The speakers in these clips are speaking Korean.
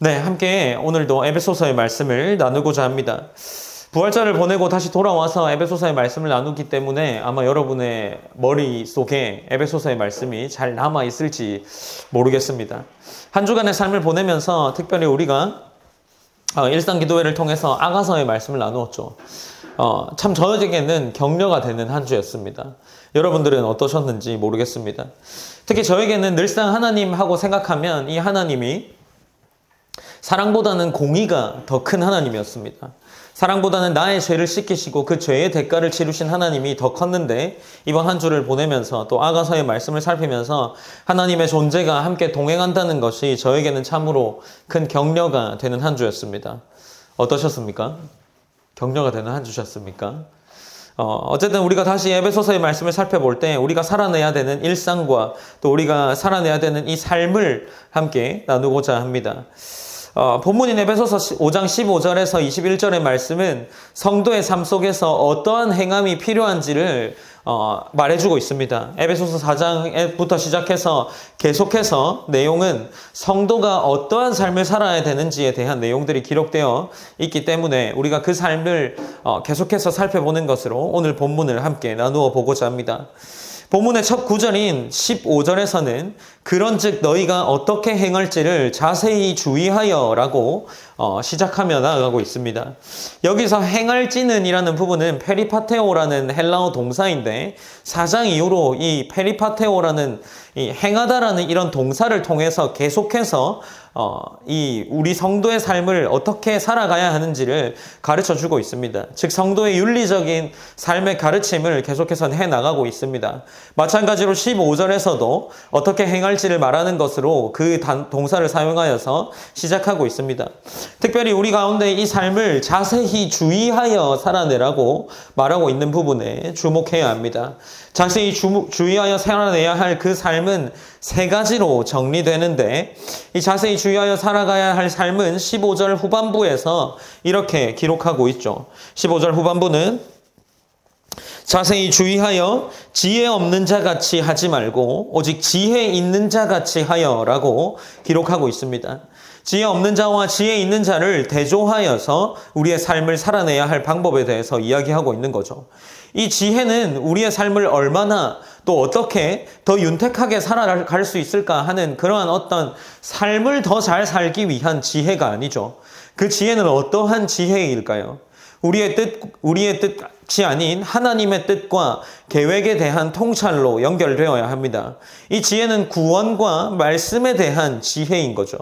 네, 함께 오늘도 에베소서의 말씀을 나누고자 합니다. 부활절을 보내고 다시 돌아와서 에베소서의 말씀을 나누기 때문에 아마 여러분의 머릿속에 에베소서의 말씀이 잘 남아있을지 모르겠습니다. 한 주간의 삶을 보내면서 특별히 우리가 일상기도회를 통해서 아가서의 말씀을 나누었죠. 참 저에게는 격려가 되는 한 주였습니다. 여러분들은 어떠셨는지 모르겠습니다. 특히 저에게는 늘상 하나님하고 생각하면 이 하나님이 사랑보다는 공의가 더 큰 하나님이었습니다. 사랑보다는 나의 죄를 씻기시고 그 죄의 대가를 치르신 하나님이 더 컸는데 이번 한 주를 보내면서 또 아가서의 말씀을 살피면서 하나님의 존재가 함께 동행한다는 것이 저에게는 참으로 큰 격려가 되는 한 주였습니다. 어떠셨습니까? 격려가 되는 한 주셨습니까? 어쨌든 우리가 다시 에베소서의 말씀을 살펴볼 때 우리가 살아내야 되는 일상과 또 우리가 살아내야 되는 이 삶을 함께 나누고자 합니다. 본문인 에베소서 5장 15절에서 21절의 말씀은 성도의 삶 속에서 어떠한 행함이 필요한지를 말해주고 있습니다. 에베소서 4장부터 시작해서 계속해서 내용은 성도가 어떠한 삶을 살아야 되는지에 대한 내용들이 기록되어 있기 때문에 우리가 그 삶을 계속해서 살펴보는 것으로 오늘 본문을 함께 나누어 보고자 합니다. 본문의 첫 구절인 15절에서는 그런즉 너희가 어떻게 행할지를 자세히 주의하여 라고 시작하며 나아가고 있습니다. 여기서 행할지는 이라는 부분은 페리파테오라는 헬라어 동사인데 4장 이후로 이 페리파테오라는 이 행하다라는 이런 동사를 통해서 계속해서 이 우리 성도의 삶을 어떻게 살아가야 하는지를 가르쳐 주고 있습니다. 즉 성도의 윤리적인 삶의 가르침을 계속해서 해나가고 있습니다. 마찬가지로 15절에서도 어떻게 행할지를 말하는 것으로 그 동사를 사용하여서 시작하고 있습니다. 특별히 우리 가운데 이 삶을 자세히 주의하여 살아내라고 말하고 있는 부분에 주목해야 합니다. 자세히 주의하여 살아내야 할 그 삶은 세 가지로 정리되는데 이 자세히 주의하여 살아가야 할 삶은 15절 후반부에서 이렇게 기록하고 있죠. 15절 후반부는 자세히 주의하여 지혜 없는 자 같이 하지 말고 오직 지혜 있는 자 같이 하여 라고 기록하고 있습니다. 지혜 없는 자와 지혜 있는 자를 대조하여서 우리의 삶을 살아내야 할 방법에 대해서 이야기하고 있는 거죠. 이 지혜는 우리의 삶을 얼마나 또 어떻게 더 윤택하게 살아갈 수 있을까 하는 그러한 어떤 삶을 더 잘 살기 위한 지혜가 아니죠. 그 지혜는 어떠한 지혜일까요? 우리의 뜻이 아닌 하나님의 뜻과 계획에 대한 통찰로 연결되어야 합니다. 이 지혜는 구원과 말씀에 대한 지혜인 거죠.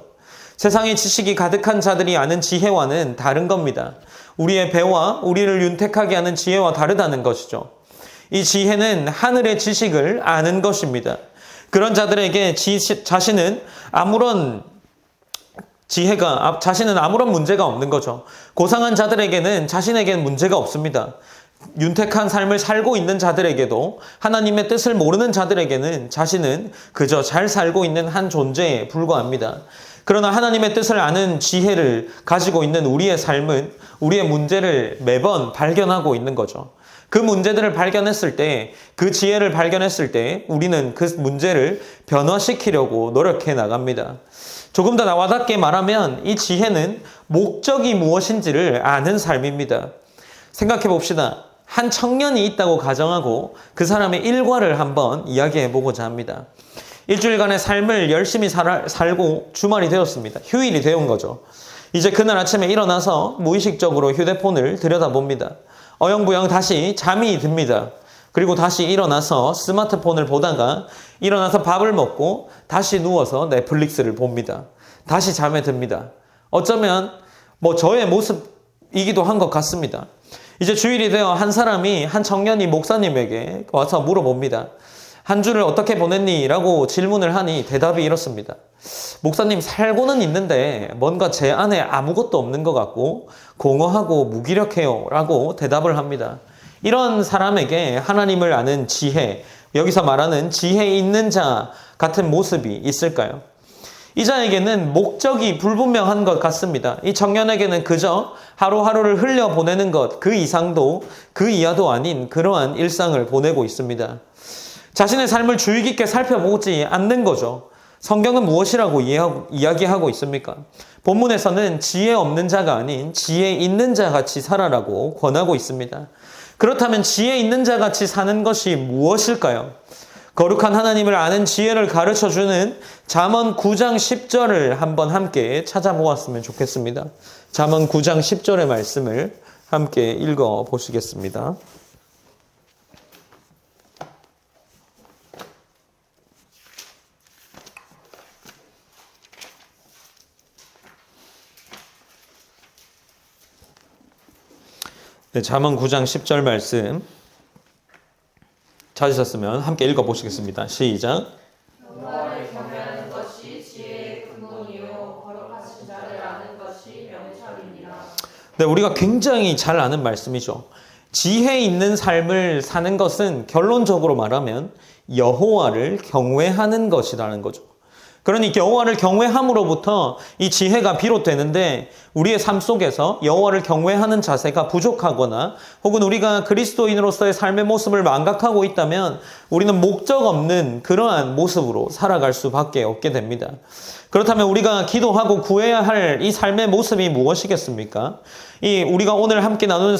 세상의 지식이 가득한 자들이 아는 지혜와는 다른 겁니다. 우리의 배와 우리를 윤택하게 하는 지혜와 다르다는 것이죠. 이 지혜는 하늘의 지식을 아는 것입니다. 그런 자들에게 자신은 아무런 문제가 없는 거죠. 고상한 자들에게는 자신에게는 문제가 없습니다. 윤택한 삶을 살고 있는 자들에게도 하나님의 뜻을 모르는 자들에게는 자신은 그저 잘 살고 있는 한 존재에 불과합니다. 그러나 하나님의 뜻을 아는 지혜를 가지고 있는 우리의 삶은 우리의 문제를 매번 발견하고 있는 거죠. 그 문제들을 발견했을 때, 그 지혜를 발견했을 때 우리는 그 문제를 변화시키려고 노력해 나갑니다. 조금 더 와닿게 말하면 이 지혜는 목적이 무엇인지를 아는 삶입니다. 생각해 봅시다. 한 청년이 있다고 가정하고 그 사람의 일과를 한번 이야기해 보고자 합니다. 일주일간의 삶을 열심히 살고 주말이 되었습니다. 휴일이 되온 거죠. 이제 그날 아침에 일어나서 무의식적으로 휴대폰을 들여다봅니다. 어영부영 다시 잠이 듭니다. 그리고 다시 일어나서 스마트폰을 보다가 일어나서 밥을 먹고 다시 누워서 넷플릭스를 봅니다. 다시 잠에 듭니다. 어쩌면 저의 모습이기도 한 것 같습니다. 이제 주일이 되어 한 청년이 목사님에게 와서 물어봅니다. 한 주를 어떻게 보냈니? 라고 질문을 하니 대답이 이렇습니다. 목사님, 살고는 있는데 뭔가 제 안에 아무것도 없는 것 같고 공허하고 무기력해요 라고 대답을 합니다. 이런 사람에게 하나님을 아는 지혜, 여기서 말하는 지혜 있는 자 같은 모습이 있을까요? 이 자에게는 목적이 불분명한 것 같습니다. 이 청년에게는 그저 하루하루를 흘려보내는 것, 그 이상도 그 이하도 아닌 그러한 일상을 보내고 있습니다. 자신의 삶을 주의 깊게 살펴보지 않는 거죠. 성경은 무엇이라고 이야기하고 있습니까? 본문에서는 지혜 없는 자가 아닌 지혜 있는 자 같이 살아라고 권하고 있습니다. 그렇다면 지혜 있는 자 같이 사는 것이 무엇일까요? 거룩한 하나님을 아는 지혜를 가르쳐주는 잠언 9장 10절을 한번 함께 찾아보았으면 좋겠습니다. 잠언 9장 10절의 말씀을 함께 읽어보시겠습니다. 네, 잠언 9장 10절 말씀 찾으셨으면 함께 읽어보시겠습니다. 시작. 여호와를 경외하는 것이 지혜의 근본이요 거룩하신 자를 아는 것이 명철이니라. 네, 우리가 굉장히 잘 아는 말씀이죠. 지혜 있는 삶을 사는 것은 결론적으로 말하면 여호와를 경외하는 것이라는 거죠. 그러니 여호와를 경외함으로부터 이 지혜가 비롯되는데 우리의 삶 속에서 여호와를 경외하는 자세가 부족하거나 혹은 우리가 그리스도인으로서의 삶의 모습을 망각하고 있다면 우리는 목적 없는 그러한 모습으로 살아갈 수밖에 없게 됩니다. 그렇다면 우리가 기도하고 구해야 할 이 삶의 모습이 무엇이겠습니까? 우리가 오늘 함께 나누는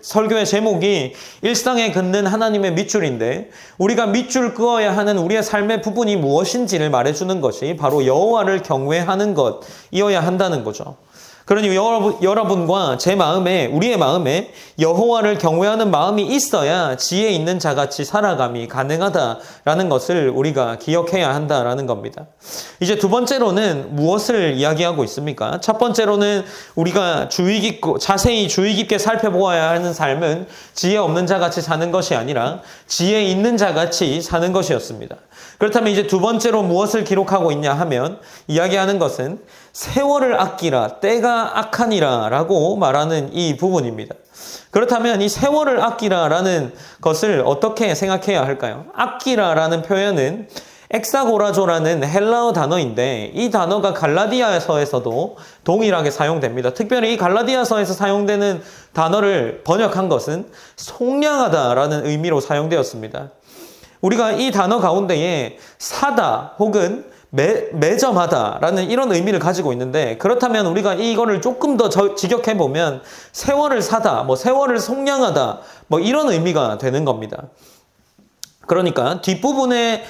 설교의 제목이 일상에 긋는 하나님의 밑줄인데 우리가 밑줄 그어야 하는 우리의 삶의 부분이 무엇인지를 말해주는 것이 바로 여호와를 경외하는 것이어야 한다는 거죠. 그러니 여러분과 제 마음에, 우리의 마음에 여호와를 경외하는 마음이 있어야 지혜 있는 자같이 살아감이 가능하다라는 것을 우리가 기억해야 한다라는 겁니다. 이제 두 번째로는 무엇을 이야기하고 있습니까? 첫 번째로는 우리가 자세히 주의 깊게 살펴보아야 하는 삶은 지혜 없는 자같이 사는 것이 아니라 지혜 있는 자같이 사는 것이었습니다. 그렇다면 이제 두 번째로 무엇을 기록하고 있냐 하면 이야기하는 것은 세월을 아끼라 때가 악하니라 라고 말하는 이 부분입니다. 그렇다면 이 세월을 아끼라라는 것을 어떻게 생각해야 할까요? 아끼라라는 표현은 엑사고라조라는 헬라어 단어인데 이 단어가 갈라디아서에서도 동일하게 사용됩니다. 특별히 이 갈라디아서에서 사용되는 단어를 번역한 것은 속량하다라는 의미로 사용되었습니다. 우리가 이 단어 가운데에 사다 혹은 매점하다라는 이런 의미를 가지고 있는데 그렇다면 우리가 이거를 조금 더 직역해보면 세월을 사다, 세월을 속량하다 이런 의미가 되는 겁니다. 그러니까 뒷부분에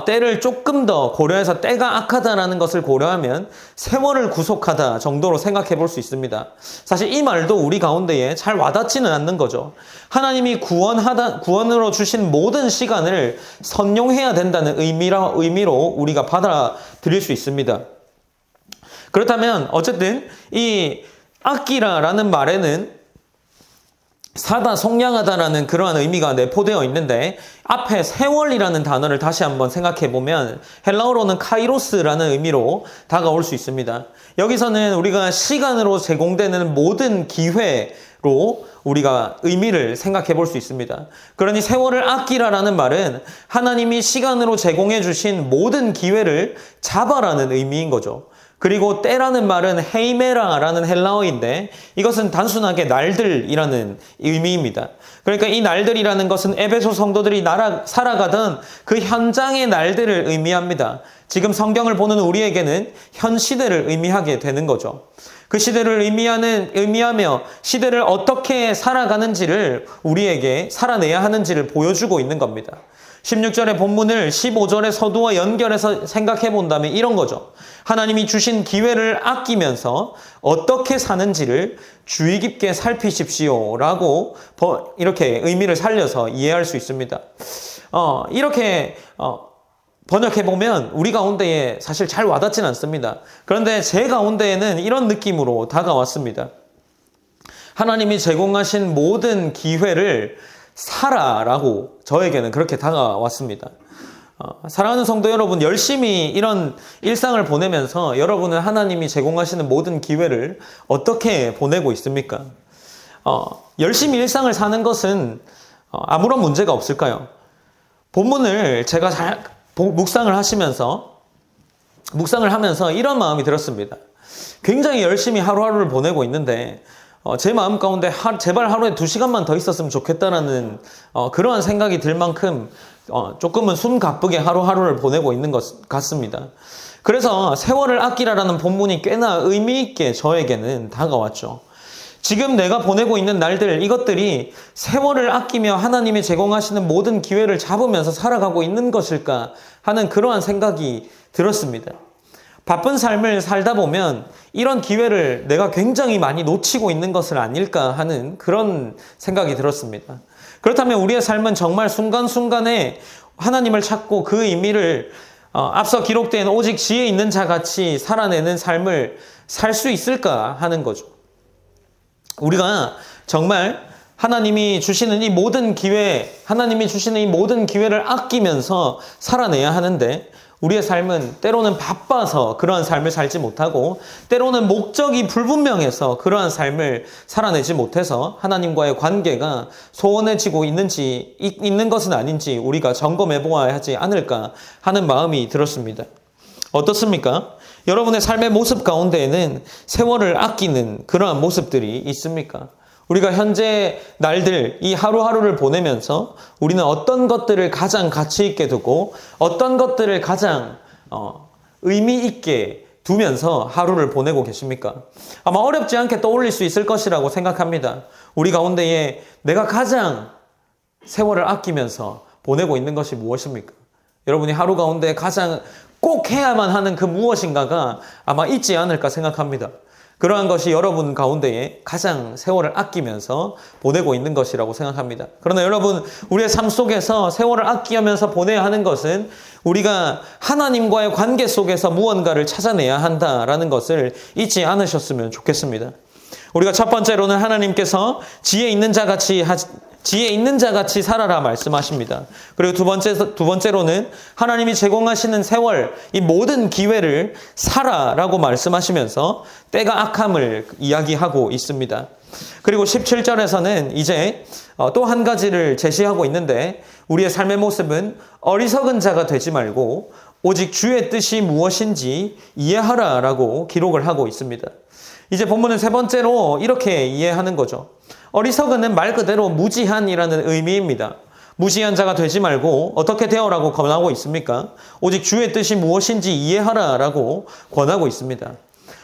때를 조금 더 고려해서 때가 악하다라는 것을 고려하면 세월을 구속하다 정도로 생각해 볼 수 있습니다. 사실 이 말도 우리 가운데에 잘 와닿지는 않는 거죠. 하나님이 구원으로 주신 모든 시간을 선용해야 된다는 의미로 우리가 받아들일 수 있습니다. 그렇다면 어쨌든 이 아끼라라는 말에는 사다, 속량하다라는 그러한 의미가 내포되어 있는데 앞에 세월이라는 단어를 다시 한번 생각해 보면 헬라어로는 카이로스라는 의미로 다가올 수 있습니다. 여기서는 우리가 시간으로 제공되는 모든 기회로 우리가 의미를 생각해 볼 수 있습니다. 그러니 세월을 아끼라라는 말은 하나님이 시간으로 제공해 주신 모든 기회를 잡아라는 의미인 거죠. 그리고 때라는 말은 헤이메라라는 헬라어인데 이것은 단순하게 날들이라는 의미입니다. 그러니까 이 날들이라는 것은 에베소 성도들이 살아가던 그 현장의 날들을 의미합니다. 지금 성경을 보는 우리에게는 현 시대를 의미하게 되는 거죠. 그 시대를 의미하며 시대를 어떻게 살아가는지를 우리에게 살아내야 하는지를 보여주고 있는 겁니다. 16절의 본문을 15절의 서두와 연결해서 생각해 본다면 이런 거죠. 하나님이 주신 기회를 아끼면서 어떻게 사는지를 주의 깊게 살피십시오 라고 이렇게 의미를 살려서 이해할 수 있습니다. 이렇게 번역해 보면 우리 가운데에 사실 잘 와닿지는 않습니다. 그런데 제 가운데에는 이런 느낌으로 다가왔습니다. 하나님이 제공하신 모든 기회를 살아라고 저에게는 그렇게 다가왔습니다. 사랑하는 성도 여러분, 열심히 이런 일상을 보내면서 여러분은 하나님이 제공하시는 모든 기회를 어떻게 보내고 있습니까? 열심히 일상을 사는 것은 아무런 문제가 없을까요? 본문을 제가 잘 묵상을 하면서 이런 마음이 들었습니다. 굉장히 열심히 하루하루를 보내고 있는데 제 마음 가운데 제발 하루에 2시간만 더 있었으면 좋겠다라는 그러한 생각이 들 만큼 조금은 숨 가쁘게 하루하루를 보내고 있는 것 같습니다. 그래서 세월을 아끼라라는 본문이 꽤나 의미 있게 저에게는 다가왔죠. 지금 내가 보내고 있는 날들, 이것들이 세월을 아끼며 하나님이 제공하시는 모든 기회를 잡으면서 살아가고 있는 것일까 하는 그러한 생각이 들었습니다. 바쁜 삶을 살다 보면 이런 기회를 내가 굉장히 많이 놓치고 있는 것은 아닐까 하는 그런 생각이 들었습니다. 그렇다면 우리의 삶은 정말 순간순간에 하나님을 찾고 그 의미를 앞서 기록된 오직 지혜 있는 자 같이 살아내는 삶을 살 수 있을까 하는 거죠. 우리가 정말 하나님이 주시는 이 모든 기회를 아끼면서 살아내야 하는데, 우리의 삶은 때로는 바빠서 그러한 삶을 살지 못하고, 때로는 목적이 불분명해서 그러한 삶을 살아내지 못해서 하나님과의 관계가 소원해지고 있는 것은 아닌지 우리가 점검해 보아야 하지 않을까 하는 마음이 들었습니다. 어떻습니까? 여러분의 삶의 모습 가운데에는 세월을 아끼는 그러한 모습들이 있습니까? 우리가 현재 날들, 이 하루하루를 보내면서 우리는 어떤 것들을 가장 가치 있게 두고 어떤 것들을 가장 의미 있게 두면서 하루를 보내고 계십니까? 아마 어렵지 않게 떠올릴 수 있을 것이라고 생각합니다. 우리 가운데에 내가 가장 세월을 아끼면서 보내고 있는 것이 무엇입니까? 여러분이 하루 가운데 가장 꼭 해야만 하는 그 무엇인가가 아마 있지 않을까 생각합니다. 그러한 것이 여러분 가운데에 가장 세월을 아끼면서 보내고 있는 것이라고 생각합니다. 그러나 여러분, 우리의 삶 속에서 세월을 아끼면서 보내야 하는 것은 우리가 하나님과의 관계 속에서 무언가를 찾아내야 한다라는 것을 잊지 않으셨으면 좋겠습니다. 우리가 첫 번째로는 하나님께서 지혜 있는 자 같이 살아라 말씀하십니다. 그리고 두 번째로는 하나님이 제공하시는 세월, 이 모든 기회를 살아라고 말씀하시면서 때가 악함을 이야기하고 있습니다. 그리고 17절에서는 이제 또 한 가지를 제시하고 있는데, 우리의 삶의 모습은 어리석은 자가 되지 말고 오직 주의 뜻이 무엇인지 이해하라라고 기록을 하고 있습니다. 이제 본문은 세 번째로 이렇게 이해하는 거죠. 어리석은은 말 그대로 무지한이라는 의미입니다. 무지한 자가 되지 말고 어떻게 되어라고 권하고 있습니까? 오직 주의 뜻이 무엇인지 이해하라라고 권하고 있습니다.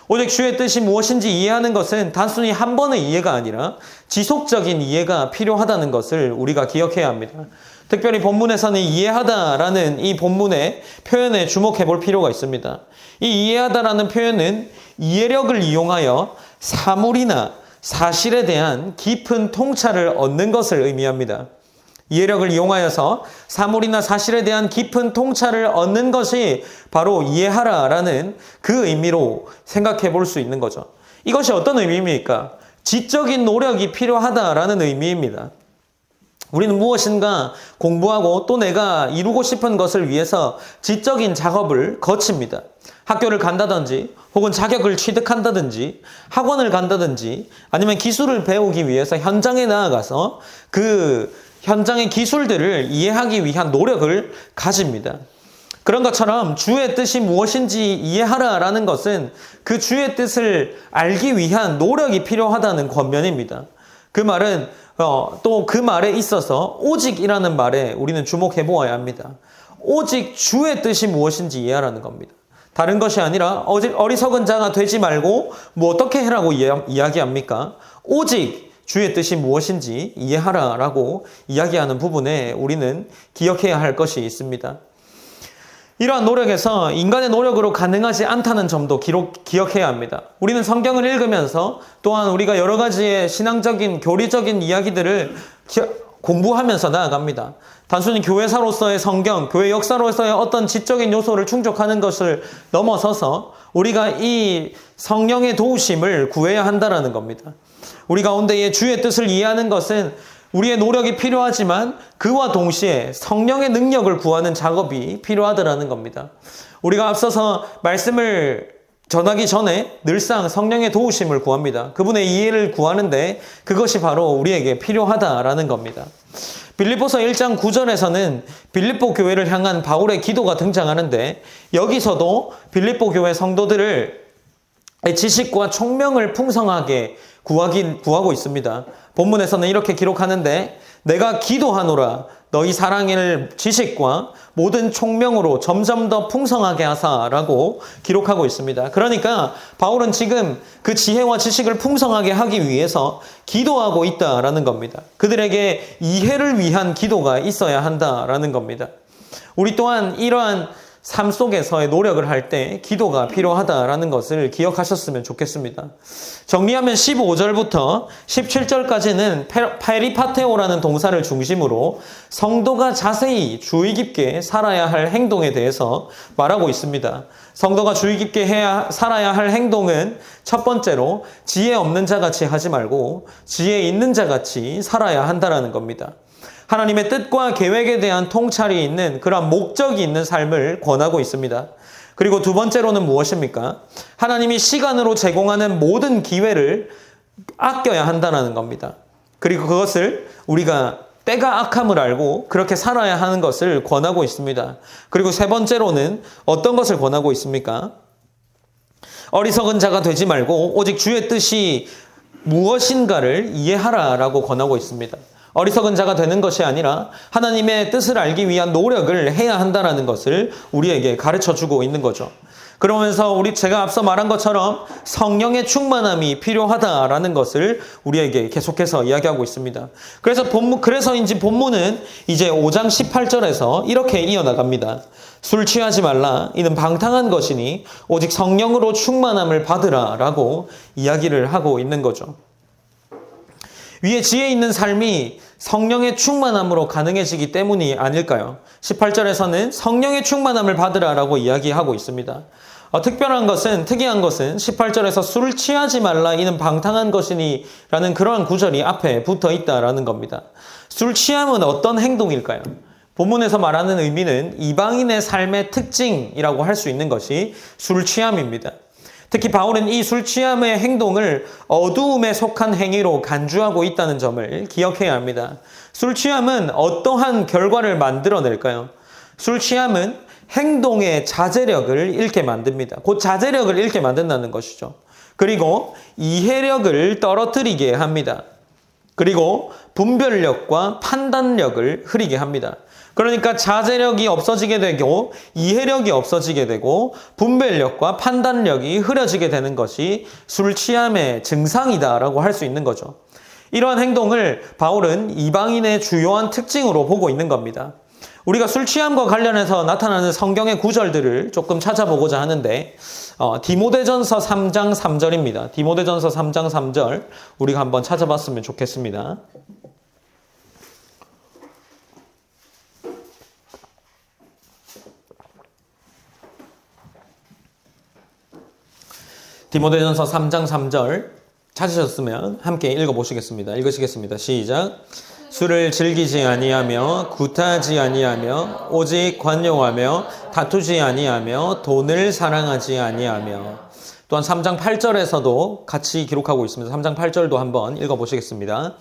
오직 주의 뜻이 무엇인지 이해하는 것은 단순히 한 번의 이해가 아니라 지속적인 이해가 필요하다는 것을 우리가 기억해야 합니다. 특별히 본문에서는 이해하다라는 이 본문의 표현에 주목해 볼 필요가 있습니다. 이 이해하다라는 표현은 이해력을 이용하여 사물이나 사실에 대한 깊은 통찰을 얻는 것을 의미합니다. 이해력을 이용하여서 사물이나 사실에 대한 깊은 통찰을 얻는 것이 바로 이해하라라는 그 의미로 생각해 볼 수 있는 거죠. 이것이 어떤 의미입니까? 지적인 노력이 필요하다라는 의미입니다. 우리는 무엇인가 공부하고 또 내가 이루고 싶은 것을 위해서 지적인 작업을 거칩니다. 학교를 간다든지 혹은 자격을 취득한다든지 학원을 간다든지 아니면 기술을 배우기 위해서 현장에 나아가서 그 현장의 기술들을 이해하기 위한 노력을 가집니다. 그런 것처럼 주의 뜻이 무엇인지 이해하라라는 것은 그 주의 뜻을 알기 위한 노력이 필요하다는 권면입니다. 그 말은 또 그 말에 있어서 오직이라는 말에 우리는 주목해 보아야 합니다. 오직 주의 뜻이 무엇인지 이해하라는 겁니다. 다른 것이 아니라 어리석은 자가 되지 말고 뭐 어떻게 해라고 이야기합니까? 오직 주의 뜻이 무엇인지 이해하라라고 이야기하는 부분에 우리는 기억해야 할 것이 있습니다. 이러한 노력에서 인간의 노력으로 가능하지 않다는 점도 기억해야 합니다. 우리는 성경을 읽으면서 또한 우리가 여러 가지의 신앙적인, 교리적인 이야기들을 공부하면서 나아갑니다. 단순히 교회사로서의 성경, 교회 역사로서의 어떤 지적인 요소를 충족하는 것을 넘어서서 우리가 이 성령의 도우심을 구해야 한다는 겁니다. 우리 가운데에 주의 뜻을 이해하는 것은 우리의 노력이 필요하지만 그와 동시에 성령의 능력을 구하는 작업이 필요하다는 겁니다. 우리가 앞서서 말씀을 전하기 전에 늘상 성령의 도우심을 구합니다. 그분의 이해를 구하는데 그것이 바로 우리에게 필요하다라는 겁니다. 빌립보서 1장 9절에서는 빌립보 교회를 향한 바울의 기도가 등장하는데 여기서도 빌립보 교회 성도들을 지식과 총명을 풍성하게 구하고 있습니다. 본문에서는 이렇게 기록하는데 내가 기도하노라 너희 사랑을 지식과 모든 총명으로 점점 더 풍성하게 하사라고 기록하고 있습니다. 그러니까 바울은 지금 그 지혜와 지식을 풍성하게 하기 위해서 기도하고 있다라는 겁니다. 그들에게 이해를 위한 기도가 있어야 한다라는 겁니다. 우리 또한 이러한 삶 속에서의 노력을 할 때 기도가 필요하다라는 것을 기억하셨으면 좋겠습니다. 정리하면 15절부터 17절까지는 페리파테오라는 동사를 중심으로 성도가 자세히 주의 깊게 살아야 할 행동에 대해서 말하고 있습니다. 성도가 주의 깊게 살아야 할 행동은 첫 번째로 지혜 없는 자같이 하지 말고 지혜 있는 자같이 살아야 한다는 겁니다. 하나님의 뜻과 계획에 대한 통찰이 있는 그러한 목적이 있는 삶을 권하고 있습니다. 그리고 두 번째로는 무엇입니까? 하나님이 시간으로 제공하는 모든 기회를 아껴야 한다는 겁니다. 그리고 그것을 우리가 때가 악함을 알고 그렇게 살아야 하는 것을 권하고 있습니다. 그리고 세 번째로는 어떤 것을 권하고 있습니까? 어리석은 자가 되지 말고 오직 주의 뜻이 무엇인가를 이해하라라고 권하고 있습니다. 어리석은 자가 되는 것이 아니라 하나님의 뜻을 알기 위한 노력을 해야 한다는 것을 우리에게 가르쳐주고 있는 거죠. 그러면서 제가 앞서 말한 것처럼 성령의 충만함이 필요하다라는 것을 우리에게 계속해서 이야기하고 있습니다. 그래서인지 본문은 이제 5장 18절에서 이렇게 이어나갑니다. 술 취하지 말라. 이는 방탕한 것이니 오직 성령으로 충만함을 받으라라고 이야기를 하고 있는 거죠. 위에 지혜 있는 삶이 성령의 충만함으로 가능해지기 때문이 아닐까요? 18절에서는 성령의 충만함을 받으라라고 이야기하고 있습니다. 특이한 것은 18절에서 술을 취하지 말라 이는 방탕한 것이니 라는 그러한 구절이 앞에 붙어 있다라는 겁니다. 술 취함은 어떤 행동일까요? 본문에서 말하는 의미는 이방인의 삶의 특징이라고 할 수 있는 것이 술 취함입니다. 특히 바울은 이 술 취함의 행동을 어두움에 속한 행위로 간주하고 있다는 점을 기억해야 합니다. 술 취함은 어떠한 결과를 만들어낼까요? 술 취함은 행동의 자제력을 잃게 만듭니다. 곧 자제력을 잃게 만든다는 것이죠. 그리고 이해력을 떨어뜨리게 합니다. 그리고 분별력과 판단력을 흐리게 합니다. 그러니까 자제력이 없어지게 되고 이해력이 없어지게 되고 분별력과 판단력이 흐려지게 되는 것이 술 취함의 증상이다라고 할 수 있는 거죠. 이러한 행동을 바울은 이방인의 주요한 특징으로 보고 있는 겁니다. 우리가 술 취함과 관련해서 나타나는 성경의 구절들을 조금 찾아보고자 하는데 디모데전서 3장 3절입니다. 디모데전서 3장 3절 우리가 한번 찾아봤으면 좋겠습니다. 디모데전서 3장 3절 찾으셨으면 함께 읽어보시겠습니다. 읽으시겠습니다. 시작. 술을 즐기지 아니하며 구타하지 아니하며 오직 관용하며 다투지 아니하며 돈을 사랑하지 아니하며. 또한 3장 8절에서도 같이 기록하고 있습니다. 3장 8절도 한번 읽어보시겠습니다.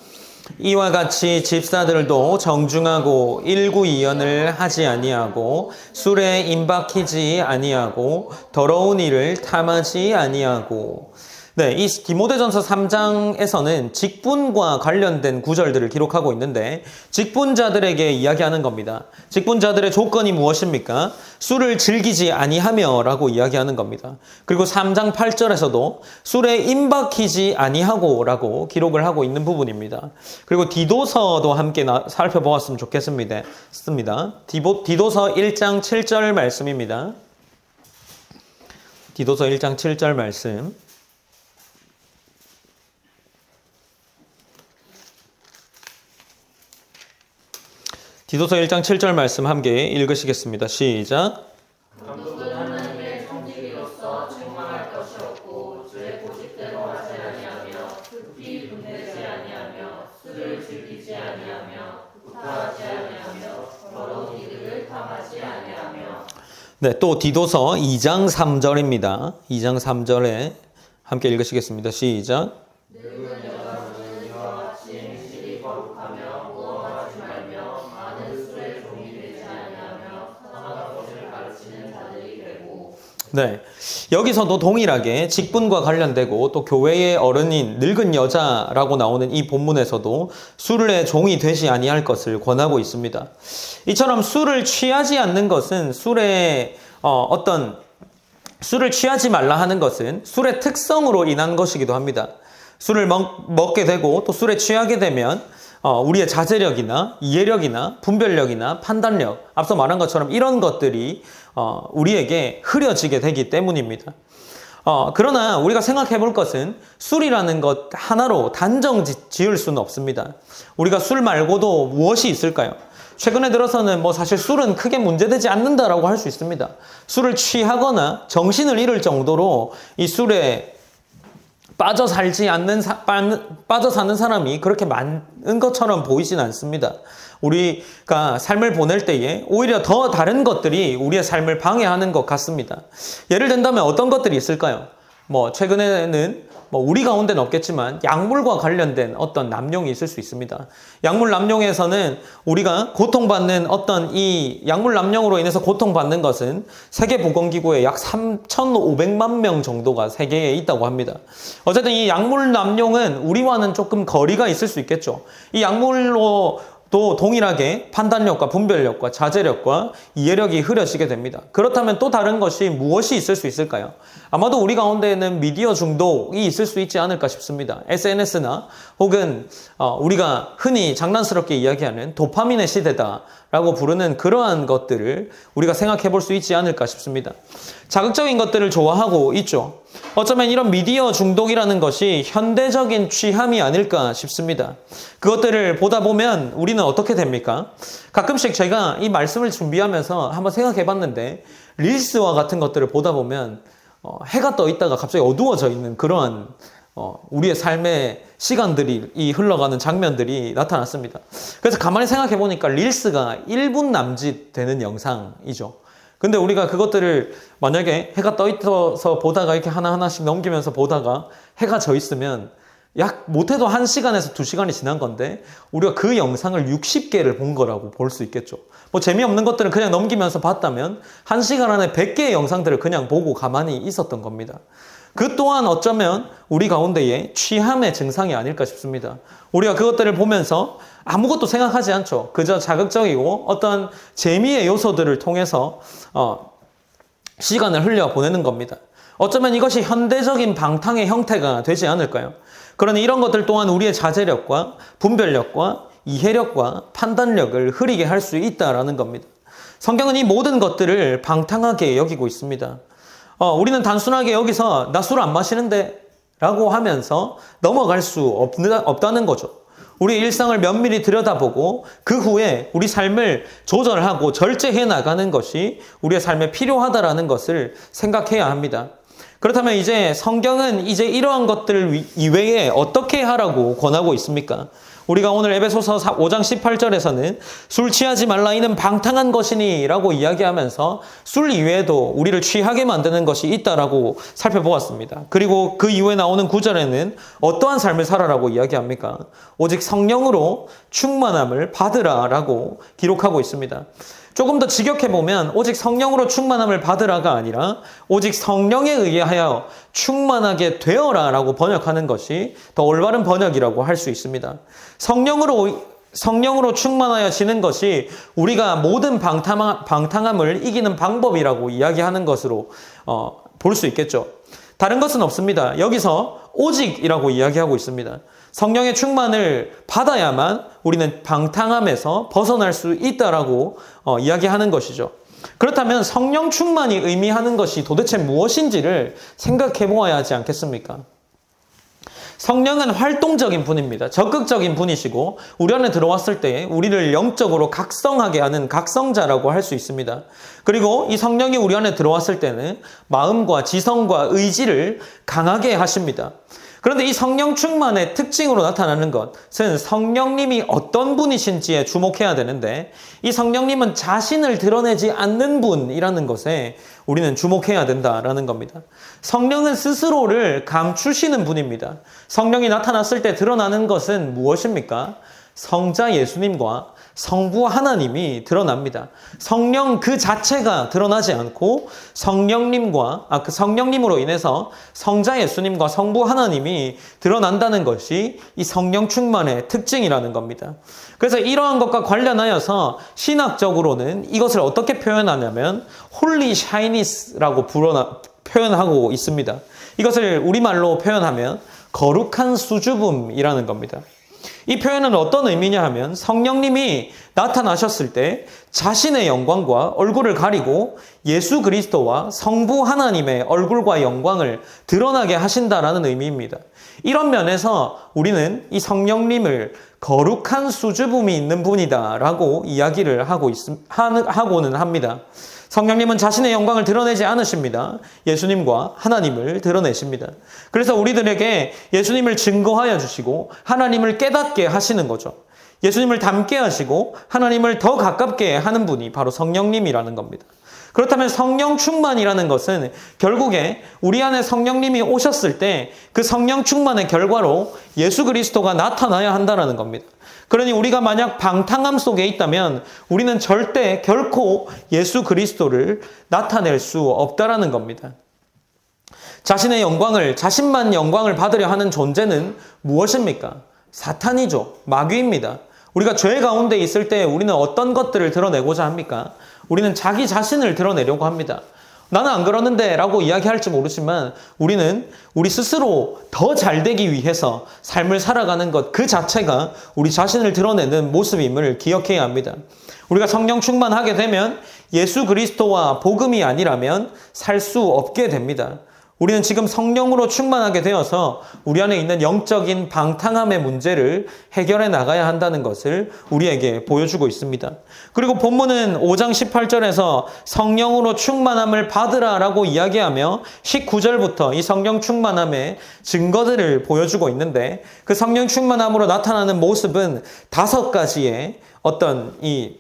이와 같이 집사들도 정중하고 일구이연을 하지 아니하고 술에 임박히지 아니하고 더러운 일을 탐하지 아니하고. 네, 이 디모데전서 3장에서는 직분과 관련된 구절들을 기록하고 있는데 직분자들에게 이야기하는 겁니다. 직분자들의 조건이 무엇입니까? 술을 즐기지 아니하며 라고 이야기하는 겁니다. 그리고 3장 8절에서도 술에 임박히지 아니하고 라고 기록을 하고 있는 부분입니다. 그리고 디도서도 함께 살펴보았으면 좋겠습니다. 디도서 1장 7절 말씀입니다. 디도서 1장 7절 말씀. 디도서 1장 7절 말씀 함께 읽으시겠습니다. 시작. 감독은 하나님의 청지기로서 책망할 것이 없고 주의 고집대로 하지 아니하며 급히 분내지 아니하며 술을 즐기지 아니하며 구타하지 아니하며 더러운 이들을 탐하지 아니하며. 네, 또 디도서 2장 3절입니다. 2장 3절에 함께 읽으시겠습니다. 시작. 늙은 여자는 이와 같이 행실이 거룩하며 무엄하지 말며 많은 술의 종이 되지 아니하며 선한 것을 가르치는 자들이 되고. 네. 여기서도 동일하게 직분과 관련되고 또 교회의 어른인 늙은 여자라고 나오는 이 본문에서도 술의 종이 되지 아니할 것을 권하고 있습니다. 이처럼 술을 취하지 않는 것은 술을 취하지 말라 하는 것은 술의 특성으로 인한 것이기도 합니다. 술을 먹게 되고 또 술에 취하게 되면 우리의 자제력이나 이해력이나 분별력이나 판단력, 앞서 말한 것처럼 이런 것들이 우리에게 흐려지게 되기 때문입니다. 그러나 우리가 생각해 볼 것은 술이라는 것 하나로 단정 지을 수는 없습니다. 우리가 술 말고도 무엇이 있을까요? 최근에 들어서는 사실 술은 크게 문제되지 않는다라고 할 수 있습니다. 술을 취하거나 정신을 잃을 정도로 이 술에 빠져 사는 사람이 그렇게 많은 것처럼 보이진 않습니다. 우리가 삶을 보낼 때에 오히려 더 다른 것들이 우리의 삶을 방해하는 것 같습니다. 예를 든다면 어떤 것들이 있을까요? 최근에는 우리 가운데는 없겠지만 약물과 관련된 어떤 남용이 있을 수 있습니다. 약물 남용에서는 우리가 고통받는 이 약물 남용으로 인해서 고통받는 것은 세계보건기구에 약 3,500만 명 정도가 세계에 있다고 합니다. 어쨌든 이 약물 남용은 우리와는 조금 거리가 있을 수 있겠죠. 이 약물로 또 동일하게 판단력과 분별력과 자제력과 이해력이 흐려지게 됩니다. 그렇다면 또 다른 것이 무엇이 있을 수 있을까요? 아마도 우리 가운데에는 미디어 중독이 있을 수 있지 않을까 싶습니다. SNS나 혹은 우리가 흔히 장난스럽게 이야기하는 도파민의 시대다라고 부르는 그러한 것들을 우리가 생각해 볼 수 있지 않을까 싶습니다. 자극적인 것들을 좋아하고 있죠. 어쩌면 이런 미디어 중독이라는 것이 현대적인 취함이 아닐까 싶습니다. 그것들을 보다 보면 우리는 어떻게 됩니까? 가끔씩 제가 이 말씀을 준비하면서 한번 생각해 봤는데 릴스와 같은 것들을 보다 보면 해가 떠 있다가 갑자기 어두워져 있는 그러한 우리의 삶의 시간들이 흘러가는 장면들이 나타났습니다. 그래서 가만히 생각해 보니까 릴스가 1분 남짓 되는 영상이죠. 근데 우리가 그것들을 만약에 해가 떠 있어서 보다가 이렇게 하나하나씩 넘기면서 보다가 해가 져 있으면 약 못해도 1시간에서 2시간이 지난 건데 우리가 그 영상을 60개를 본 거라고 볼 수 있겠죠. 재미없는 것들은 그냥 넘기면서 봤다면 1시간 안에 100개의 영상들을 그냥 보고 가만히 있었던 겁니다. 그 또한 어쩌면 우리 가운데의 취함의 증상이 아닐까 싶습니다. 우리가 그것들을 보면서 아무것도 생각하지 않죠. 그저 자극적이고 어떤 재미의 요소들을 통해서 시간을 흘려보내는 겁니다. 어쩌면 이것이 현대적인 방탕의 형태가 되지 않을까요? 그러니 이런 것들 또한 우리의 자제력과 분별력과 이해력과 판단력을 흐리게 할 수 있다는 겁니다. 성경은 이 모든 것들을 방탕하게 여기고 있습니다. 우리는 단순하게 여기서 나 술 안 마시는데 라고 하면서 넘어갈 수 없다는 거죠. 우리 일상을 면밀히 들여다보고 그 후에 우리 삶을 조절하고 절제해 나가는 것이 우리의 삶에 필요하다라는 것을 생각해야 합니다. 그렇다면 이제 성경은 이러한 것들 이외에 어떻게 하라고 권하고 있습니까? 우리가 오늘 에베소서 5장 18절에서는 술 취하지 말라 이는 방탕한 것이니 라고 이야기하면서 술 이외에도 우리를 취하게 만드는 것이 있다라고 살펴보았습니다. 그리고 그 이후에 나오는 9절에는 어떠한 삶을 살아라고 이야기합니까? 오직 성령으로 충만함을 받으라 라고 기록하고 있습니다. 조금 더 직역해보면 오직 성령으로 충만함을 받으라가 아니라 오직 성령에 의하여 충만하게 되어라 라고 번역하는 것이 더 올바른 번역이라고 할 수 있습니다. 성령으로 충만하여지는 것이 우리가 모든 방탕함을 이기는 방법이라고 이야기하는 것으로 볼 수 있겠죠. 다른 것은 없습니다. 여기서 오직이라고 이야기하고 있습니다. 성령의 충만을 받아야만 우리는 방탕함에서 벗어날 수 있다라고 이야기하는 것이죠. 그렇다면 성령 충만이 의미하는 것이 도대체 무엇인지를 생각해 보아야 하지 않겠습니까? 성령은 활동적인 분입니다. 적극적인 분이시고 우리 안에 들어왔을 때 우리를 영적으로 각성하게 하는 각성자라고 할 수 있습니다. 그리고 이 성령이 우리 안에 들어왔을 때는 마음과 지성과 의지를 강하게 하십니다. 그런데 이 성령 충만의 특징으로 나타나는 것은 성령님이 어떤 분이신지에 주목해야 되는데 이 성령님은 자신을 드러내지 않는 분이라는 것에 우리는 주목해야 된다라는 겁니다. 성령은 스스로를 감추시는 분입니다. 성령이 나타났을 때 드러나는 것은 무엇입니까? 성자 예수님과 성부 하나님이 드러납니다. 성령 그 자체가 드러나지 않고 그 성령님으로 인해서 성자 예수님과 성부 하나님이 드러난다는 것이 이 성령 충만의 특징이라는 겁니다. 그래서 이러한 것과 관련하여서 신학적으로는 이것을 어떻게 표현하냐면 홀리 샤이니스라고 표현하고 있습니다. 이것을 우리말로 표현하면 거룩한 수줍음이라는 겁니다. 이 표현은 어떤 의미냐 하면 성령님이 나타나셨을 때 자신의 영광과 얼굴을 가리고 예수 그리스도와 성부 하나님의 얼굴과 영광을 드러나게 하신다라는 의미입니다. 이런 면에서 우리는 이 성령님을 거룩한 수줍음이 있는 분이다라고 이야기를 하고는 합니다. 성령님은 자신의 영광을 드러내지 않으십니다. 예수님과 하나님을 드러내십니다. 그래서 우리들에게 예수님을 증거하여 주시고 하나님을 깨닫게 하시는 거죠. 예수님을 닮게 하시고 하나님을 더 가깝게 하는 분이 바로 성령님이라는 겁니다. 그렇다면 성령 충만이라는 것은 결국에 우리 안에 성령님이 오셨을 때 그 성령 충만의 결과로 예수 그리스도가 나타나야 한다는 겁니다. 그러니 우리가 만약 방탕함 속에 있다면 우리는 절대 결코 예수 그리스도를 나타낼 수 없다라는 겁니다. 자신만 영광을 받으려 하는 존재는 무엇입니까? 사탄이죠. 마귀입니다. 우리가 죄 가운데 있을 때 우리는 어떤 것들을 드러내고자 합니까? 우리는 자기 자신을 드러내려고 합니다. 나는 안 그러는데 라고 이야기할지 모르지만 우리는 우리 스스로 더 잘되기 위해서 삶을 살아가는 것 그 자체가 우리 자신을 드러내는 모습임을 기억해야 합니다. 우리가 성령 충만하게 되면 예수 그리스도와 복음이 아니라면 살 수 없게 됩니다. 우리는 지금 성령으로 충만하게 되어서 우리 안에 있는 영적인 방탕함의 문제를 해결해 나가야 한다는 것을 우리에게 보여주고 있습니다. 그리고 본문은 5장 18절에서 성령으로 충만함을 받으라라고 이야기하며 19절부터 이 성령 충만함의 증거들을 보여주고 있는데 그 성령 충만함으로 나타나는 모습은 5가지의 어떤 이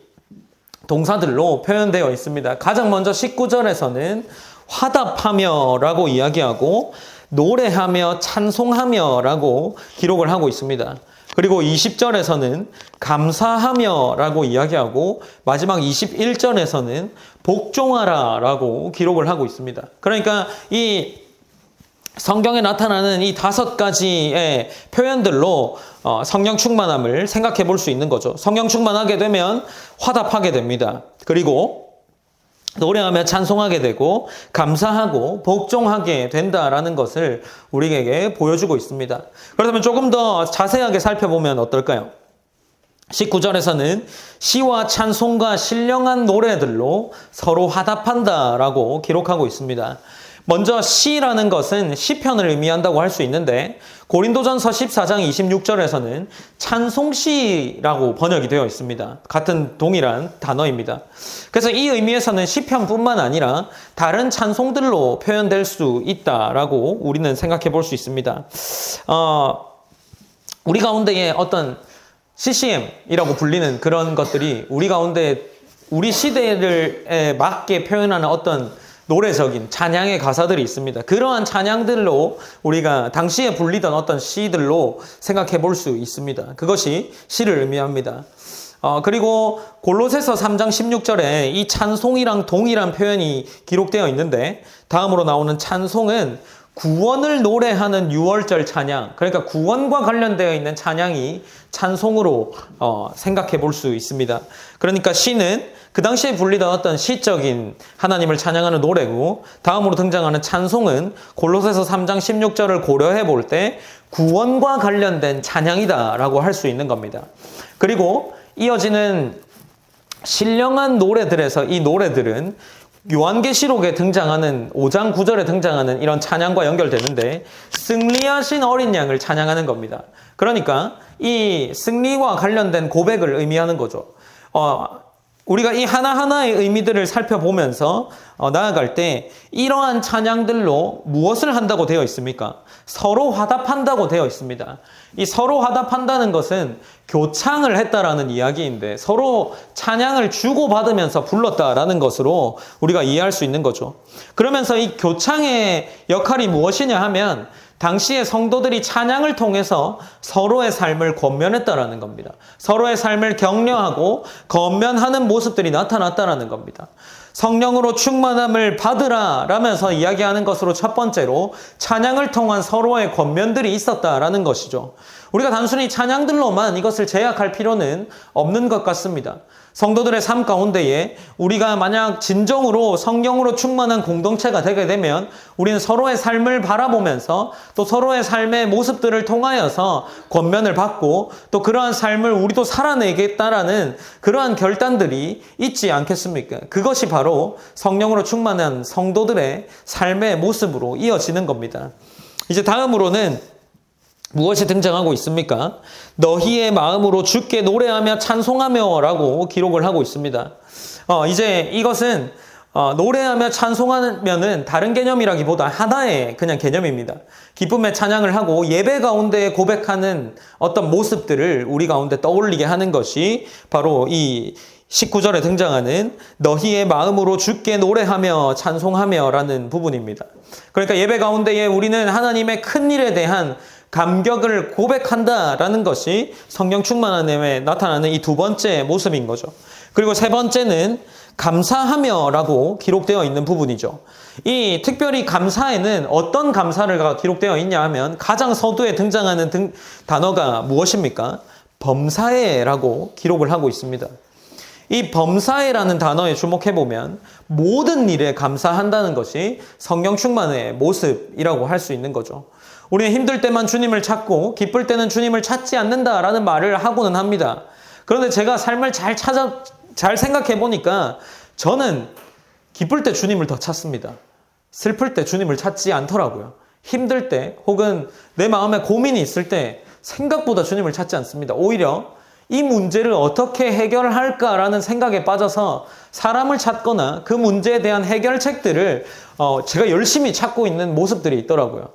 동사들로 표현되어 있습니다. 가장 먼저 19절에서는 화답하며 라고 이야기하고 노래하며 찬송하며 라고 기록을 하고 있습니다. 그리고 20절에서는 감사하며 라고 이야기하고 마지막 21절에서는 복종하라 라고 기록을 하고 있습니다. 그러니까 이 성경에 나타나는 이 5가지의 표현들로 성령 충만함을 생각해 볼 수 있는 거죠. 성령 충만하게 되면 화답하게 됩니다. 그리고 노래하며 찬송하게 되고 감사하고 복종하게 된다라는 것을 우리에게 보여주고 있습니다. 그렇다면 조금 더 자세하게 살펴보면 어떨까요? 19절에서는 시와 찬송과 신령한 노래들로 서로 화답한다라고 기록하고 있습니다. 먼저 시라는 것은 시편을 의미한다고 할 수 있는데 고린도전서 14장 26절에서는 찬송시라고 번역이 되어 있습니다. 같은 동일한 단어입니다. 그래서 이 의미에서는 시편뿐만 아니라 다른 찬송들로 표현될 수 있다라고 우리는 생각해 볼 수 있습니다. 우리 가운데에 어떤 CCM이라고 불리는 그런 것들이 우리 가운데 우리 시대에 맞게 표현하는 어떤 노래적인 찬양의 가사들이 있습니다. 그러한 찬양들로 우리가 당시에 불리던 어떤 시들로 생각해 볼 수 있습니다. 그것이 시를 의미합니다. 그리고 골로새서 3장 16절에 이 찬송이랑 동일한 표현이 기록되어 있는데 다음으로 나오는 찬송은 구원을 노래하는 유월절 찬양, 그러니까 구원과 관련되어 있는 찬양이 찬송으로 생각해 볼 수 있습니다. 그러니까 시는 그 당시에 불리던 어떤 시적인 하나님을 찬양하는 노래고 다음으로 등장하는 찬송은 골로새서 3장 16절을 고려해 볼 때 구원과 관련된 찬양이다라고 할 수 있는 겁니다. 그리고 이어지는 신령한 노래들에서 이 노래들은 요한계시록에 등장하는 5장 9절에 등장하는 이런 찬양과 연결되는데 승리하신 어린 양을 찬양하는 겁니다. 그러니까 이 승리와 관련된 고백을 의미하는 거죠. 우리가 이 하나하나의 의미들을 살펴보면서 나아갈 때 이러한 찬양들로 무엇을 한다고 되어 있습니까? 서로 화답한다고 되어 있습니다. 이 서로 화답한다는 것은 교창을 했다라는 이야기인데 서로 찬양을 주고받으면서 불렀다라는 것으로 우리가 이해할 수 있는 거죠. 그러면서 이 교창의 역할이 무엇이냐 하면 당시의 성도들이 찬양을 통해서 서로의 삶을 권면했다라는 겁니다. 서로의 삶을 격려하고 권면하는 모습들이 나타났다라는 겁니다. 성령으로 충만함을 받으라 라면서 이야기하는 것으로 첫 번째로 찬양을 통한 서로의 권면들이 있었다라는 것이죠. 우리가 단순히 찬양들로만 이것을 제약할 필요는 없는 것 같습니다. 성도들의 삶 가운데에 우리가 만약 진정으로 성령으로 충만한 공동체가 되게 되면 우리는 서로의 삶을 바라보면서 또 서로의 삶의 모습들을 통하여서 권면을 받고 또 그러한 삶을 우리도 살아내겠다라는 그러한 결단들이 있지 않겠습니까? 그것이 바로 성령으로 충만한 성도들의 삶의 모습으로 이어지는 겁니다. 이제 다음으로는 무엇이 등장하고 있습니까? 너희의 마음으로 주께 노래하며 찬송하며 라고 기록을 하고 있습니다. 이제 이것은 노래하며 찬송하면은 다른 개념이라기보다 하나의 그냥 개념입니다. 기쁨의 찬양을 하고 예배 가운데 고백하는 어떤 모습들을 우리 가운데 떠올리게 하는 것이 바로 이 19절에 등장하는 너희의 마음으로 주께 노래하며 찬송하며 라는 부분입니다. 그러니까 예배 가운데에 우리는 하나님의 큰 일에 대한 감격을 고백한다라는 것이 성령 충만함에 나타나는 이 두 번째 모습인 거죠. 그리고 세 번째는 감사하며라고 기록되어 있는 부분이죠. 이 특별히 감사에는 어떤 감사가 기록되어 있냐 하면 가장 서두에 등장하는 단어가 무엇입니까? 범사에라고 기록을 하고 있습니다. 이 범사에라는 단어에 주목해보면 모든 일에 감사한다는 것이 성령 충만의 모습이라고 할 수 있는 거죠. 우리는 힘들 때만 주님을 찾고 기쁠 때는 주님을 찾지 않는다라는 말을 하고는 합니다. 그런데 제가 삶을 잘 생각해 보니까 저는 기쁠 때 주님을 더 찾습니다. 슬플 때 주님을 찾지 않더라고요. 힘들 때 혹은 내 마음에 고민이 있을 때 생각보다 주님을 찾지 않습니다. 오히려 이 문제를 어떻게 해결할까라는 생각에 빠져서 사람을 찾거나 그 문제에 대한 해결책들을 제가 열심히 찾고 있는 모습들이 있더라고요.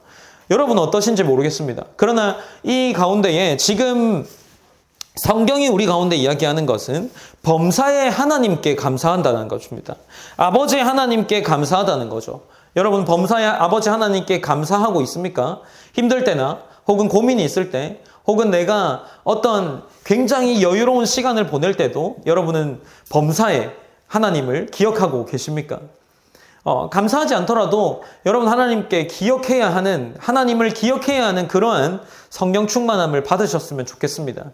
여러분은 어떠신지 모르겠습니다. 그러나 이 가운데에 지금 성경이 우리 가운데 이야기하는 것은 범사의 하나님께 감사한다는 것입니다. 아버지 하나님께 감사하다는 거죠. 여러분 범사의 아버지 하나님께 감사하고 있습니까? 힘들 때나 혹은 고민이 있을 때 혹은 내가 어떤 굉장히 여유로운 시간을 보낼 때도 여러분은 범사의 하나님을 기억하고 계십니까? 감사하지 않더라도 여러분 하나님을 기억해야 하는 그러한 성령 충만함을 받으셨으면 좋겠습니다.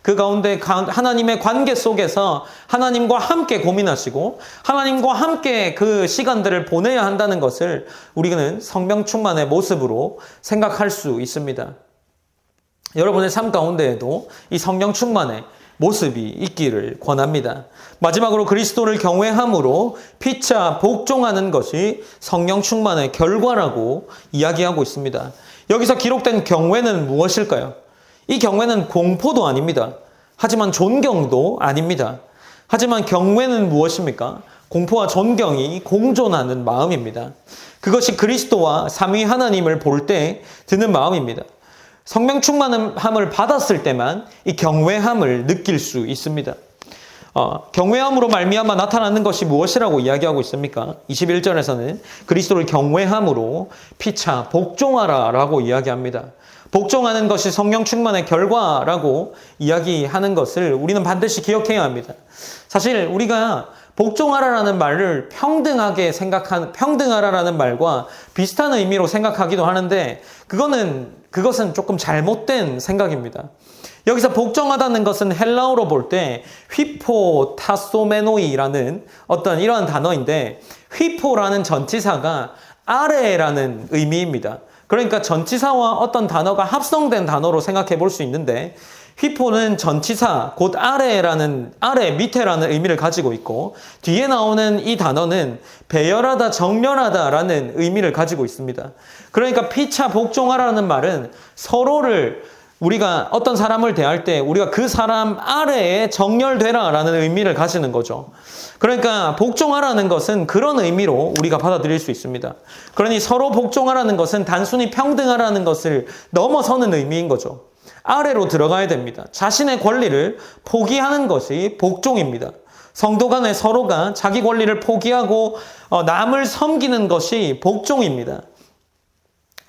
그 가운데 하나님의 관계 속에서 하나님과 함께 고민하시고 하나님과 함께 그 시간들을 보내야 한다는 것을 우리는 성령 충만의 모습으로 생각할 수 있습니다. 여러분의 삶 가운데에도 이 성령 충만의 모습이 있기를 권합니다. 마지막으로 그리스도를 경외함으로 피차 복종하는 것이 성령 충만의 결과라고 이야기하고 있습니다. 여기서 기록된 경외는 무엇일까요? 이 경외는 공포도 아닙니다. 하지만 존경도 아닙니다. 하지만 경외는 무엇입니까? 공포와 존경이 공존하는 마음입니다. 그것이 그리스도와 삼위 하나님을 볼 때 드는 마음입니다. 성령 충만함을 받았을 때만 이 경외함을 느낄 수 있습니다. 경외함으로 말미암아 나타나는 것이 무엇이라고 이야기하고 있습니까? 21절에서는 그리스도를 경외함으로 피차 복종하라 라고 이야기합니다. 복종하는 것이 성령 충만의 결과라고 이야기하는 것을 우리는 반드시 기억해야 합니다. 사실 우리가 복종하라라는 말을 평등하라라는 말과 비슷한 의미로 생각하기도 하는데 그것은 조금 잘못된 생각입니다. 여기서 복종하다는 것은 헬라어로 볼 때 휘포타소메노이라는 어떤 이러한 단어인데 휘포라는 전치사가 아래라는 의미입니다. 그러니까 전치사와 어떤 단어가 합성된 단어로 생각해 볼 수 있는데 휘포는 전치사, 곧 아래, 밑에라는 의미를 가지고 있고 뒤에 나오는 이 단어는 배열하다, 정렬하다라는 의미를 가지고 있습니다. 그러니까 피차 복종하라는 말은 서로를 우리가 어떤 사람을 대할 때 우리가 그 사람 아래에 정렬되라라는 의미를 가지는 거죠. 그러니까 복종하라는 것은 그런 의미로 우리가 받아들일 수 있습니다. 그러니 서로 복종하라는 것은 단순히 평등하라는 것을 넘어서는 의미인 거죠. 아래로 들어가야 됩니다. 자신의 권리를 포기하는 것이 복종입니다. 성도 간에 서로가 자기 권리를 포기하고 남을 섬기는 것이 복종입니다.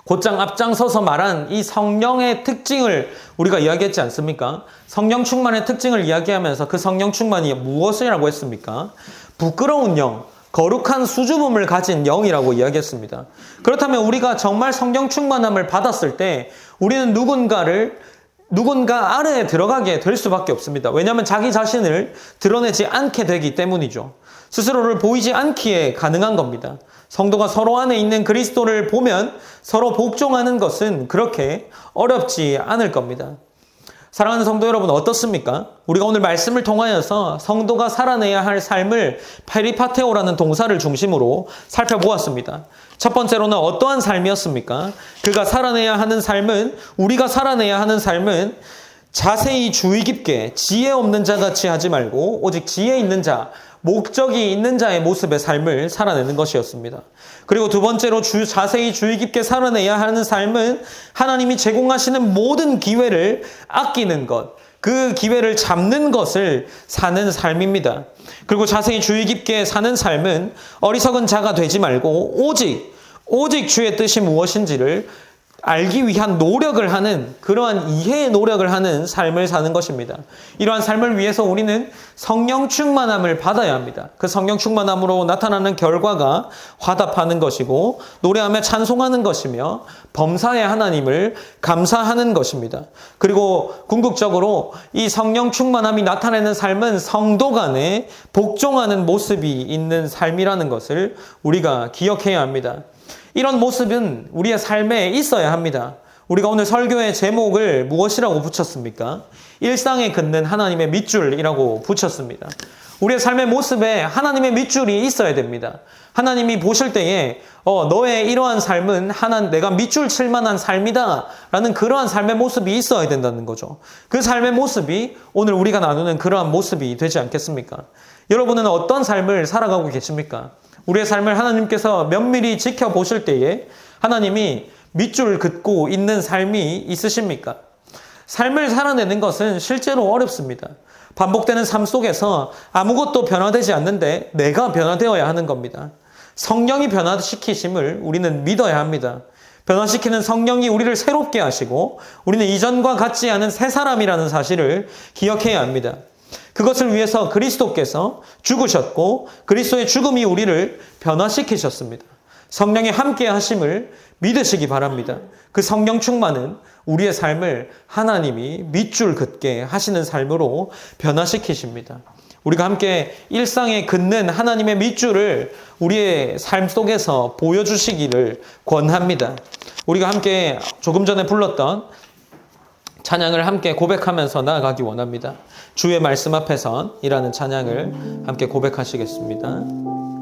곧장 앞장서서 말한 이 성령의 특징을 우리가 이야기했지 않습니까? 성령 충만의 특징을 이야기하면서 그 성령 충만이 무엇이라고 했습니까? 부끄러운 영, 거룩한 수줍음을 가진 영이라고 이야기했습니다. 그렇다면 우리가 정말 성령 충만함을 받았을 때 우리는 누군가 아래에 들어가게 될 수밖에 없습니다. 왜냐하면 자기 자신을 드러내지 않게 되기 때문이죠. 스스로를 보이지 않기에 가능한 겁니다. 성도가 서로 안에 있는 그리스도를 보면 서로 복종하는 것은 그렇게 어렵지 않을 겁니다. 사랑하는 성도 여러분, 어떻습니까? 우리가 오늘 말씀을 통하여서 성도가 살아내야 할 삶을 페리파테오라는 동사를 중심으로 살펴보았습니다. 첫 번째로는 어떠한 삶이었습니까? 우리가 살아내야 하는 삶은 자세히 주의 깊게 지혜 없는 자 같이 하지 말고 오직 지혜 있는 자, 목적이 있는 자의 모습의 삶을 살아내는 것이었습니다. 그리고 두 번째로 자세히 주의 깊게 살아내야 하는 삶은 하나님이 제공하시는 모든 기회를 아끼는 것, 그 기회를 잡는 것을 사는 삶입니다. 그리고 자세히 주의 깊게 사는 삶은 어리석은 자가 되지 말고 오직 주의 뜻이 무엇인지를 알기 위한 노력을 하는, 그러한 이해의 노력을 하는 삶을 사는 것입니다. 이러한 삶을 위해서 우리는 성령 충만함을 받아야 합니다. 그 성령 충만함으로 나타나는 결과가 화답하는 것이고 노래하며 찬송하는 것이며 범사의 하나님을 감사하는 것입니다. 그리고 궁극적으로 이 성령 충만함이 나타내는 삶은 성도 간에 복종하는 모습이 있는 삶이라는 것을 우리가 기억해야 합니다. 이런 모습은 우리의 삶에 있어야 합니다. 우리가 오늘 설교의 제목을 무엇이라고 붙였습니까? 일상에 긋는 하나님의 밑줄이라고 붙였습니다. 우리의 삶의 모습에 하나님의 밑줄이 있어야 됩니다. 하나님이 보실 때에 너의 이러한 삶은 내가 밑줄 칠 만한 삶이다 라는 그러한 삶의 모습이 있어야 된다는 거죠. 그 삶의 모습이 오늘 우리가 나누는 그러한 모습이 되지 않겠습니까? 여러분은 어떤 삶을 살아가고 계십니까? 우리의 삶을 하나님께서 면밀히 지켜보실 때에 하나님이 밑줄 긋고 있는 삶이 있으십니까? 삶을 살아내는 것은 실제로 어렵습니다. 반복되는 삶 속에서 아무것도 변화되지 않는데 내가 변화되어야 하는 겁니다. 성령이 변화시키심을 우리는 믿어야 합니다. 변화시키는 성령이 우리를 새롭게 하시고 우리는 이전과 같지 않은 새 사람이라는 사실을 기억해야 합니다. 그것을 위해서 그리스도께서 죽으셨고 그리스도의 죽음이 우리를 변화시키셨습니다. 성령이 함께 하심을 믿으시기 바랍니다. 그 성령 충만은 우리의 삶을 하나님이 밑줄 긋게 하시는 삶으로 변화시키십니다. 우리가 함께 일상에 긋는 하나님의 밑줄을 우리의 삶 속에서 보여주시기를 권합니다. 우리가 함께 조금 전에 불렀던 찬양을 함께 고백하면서 나아가기 원합니다. 주의 말씀 앞에선 이라는 찬양을 함께 고백하시겠습니다.